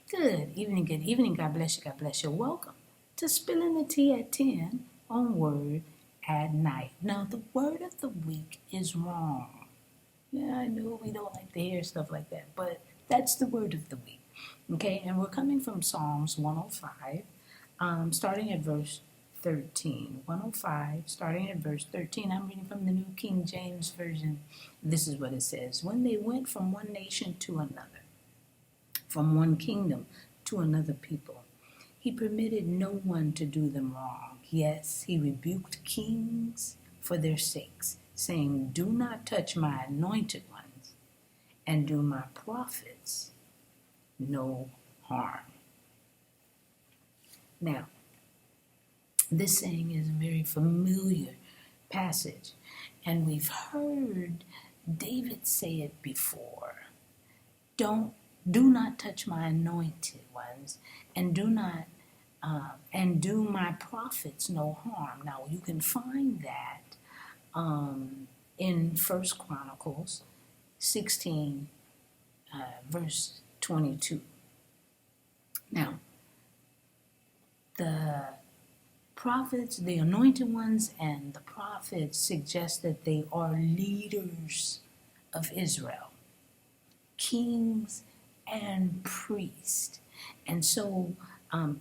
Good evening. God bless you. God bless you. Welcome to Spilling the Tea at 10 on Word at Night. Now, the word of the week is wrong. Yeah, I know we don't like to hear stuff like that, but that's the word of the week. Okay, and we're coming from Psalms 105, starting at verse 13. 105, starting at verse 13. I'm reading from the New King James Version. This is what it says. When they went from one nation to another, from one kingdom to another people, he permitted no one to do them wrong. Yes, he rebuked kings for their sakes, saying, "Do not touch my anointed ones, and do my prophets no harm." Now, this saying is a very familiar passage, and we've heard David say it before. Do not touch my anointed ones, and do my prophets no harm. Now you can find that in 1 Chronicles 16, verse 22. Now, the prophets, the anointed ones, and the prophets suggest that they are leaders of Israel, kings and priests. And so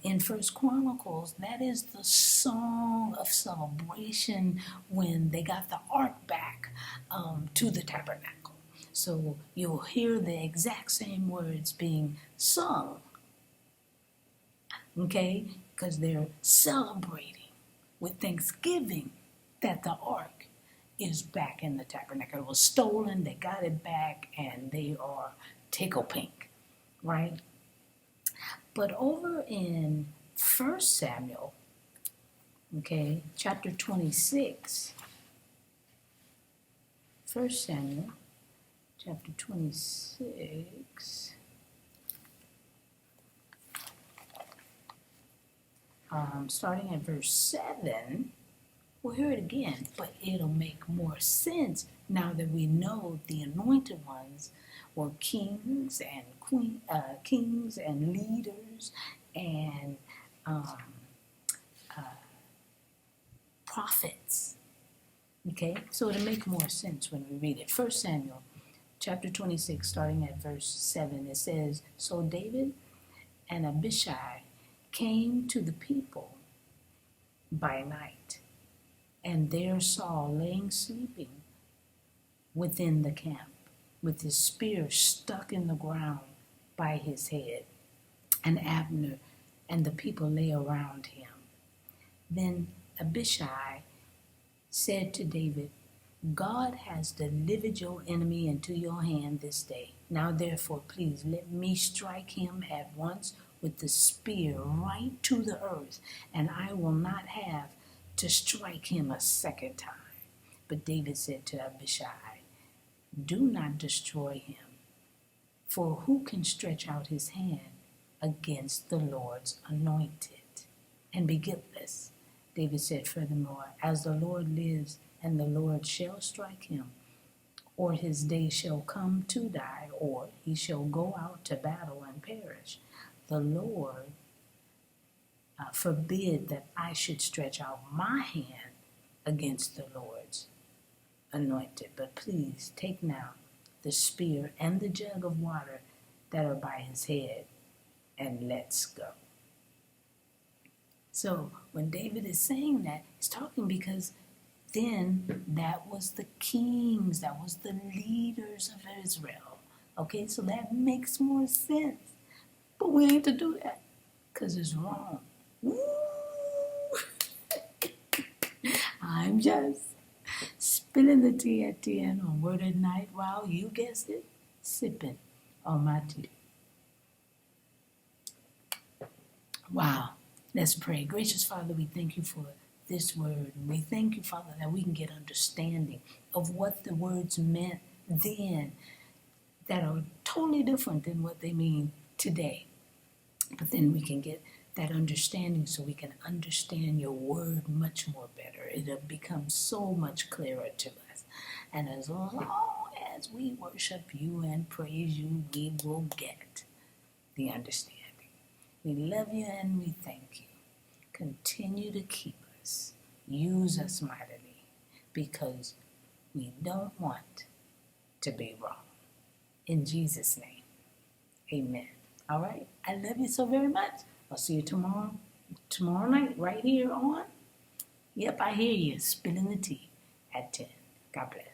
in 1 Chronicles, that is the song of celebration when they got the ark back to the tabernacle. So you'll hear the exact same words being sung, okay, because they're celebrating with thanksgiving that the ark is back in the tabernacle. It was stolen, they got it back, and they are tickle pink, right? But over in 1 Samuel, okay, chapter 26, 1 Samuel, chapter 26, starting at verse 7, we'll hear it again, but it'll make more sense now that we know the anointed ones were kings and kings and leaders and prophets. Okay, so it'll make more sense when we read it. 1 Samuel chapter 26, starting at verse 7, it says, "So David and Abishai came to the people by night, and there Saul laying sleeping within the camp, with his spear stuck in the ground by his head, and Abner and the people lay around him. Then Abishai said to David, 'God has delivered your enemy into your hand this day. Now therefore, please let me strike him at once with the spear right to the earth, and I will not have to strike him a second time.' But David said to Abishai, 'Do not destroy him, for who can stretch out his hand against the Lord's anointed and be guiltless?' David said furthermore, 'As the Lord lives, and the Lord shall strike him, or his day shall come to die, or he shall go out to battle and perish. The Lord forbid that I should stretch out my hand against the Lord's anointed. But please take now the spear and the jug of water that are by his head, and let's go.'" So when David is saying that, he's talking because then that was the kings, that was the leaders of Israel. Okay, so that makes more sense. But we ain't to do that because it's wrong. Woo! I'm just spilling the tea at 10 on Word at Night while, you guessed it, sipping on my tea. Wow. Let's pray. Gracious Father, we thank you for this word. And we thank you, Father, that we can get understanding of what the words meant then that are totally different than what they mean today. But then we can get that understanding so we can understand your word much more better. It'll become so much clearer to us. And as long as we worship you and praise you, we will get the understanding. We love you and we thank you. Continue to keep us. Use us mightily because we don't want to be wrong. In Jesus' name, amen. All right. I love you so very much. I'll see you tomorrow night right here on. Yep, I hear you spilling the tea at 10. God bless.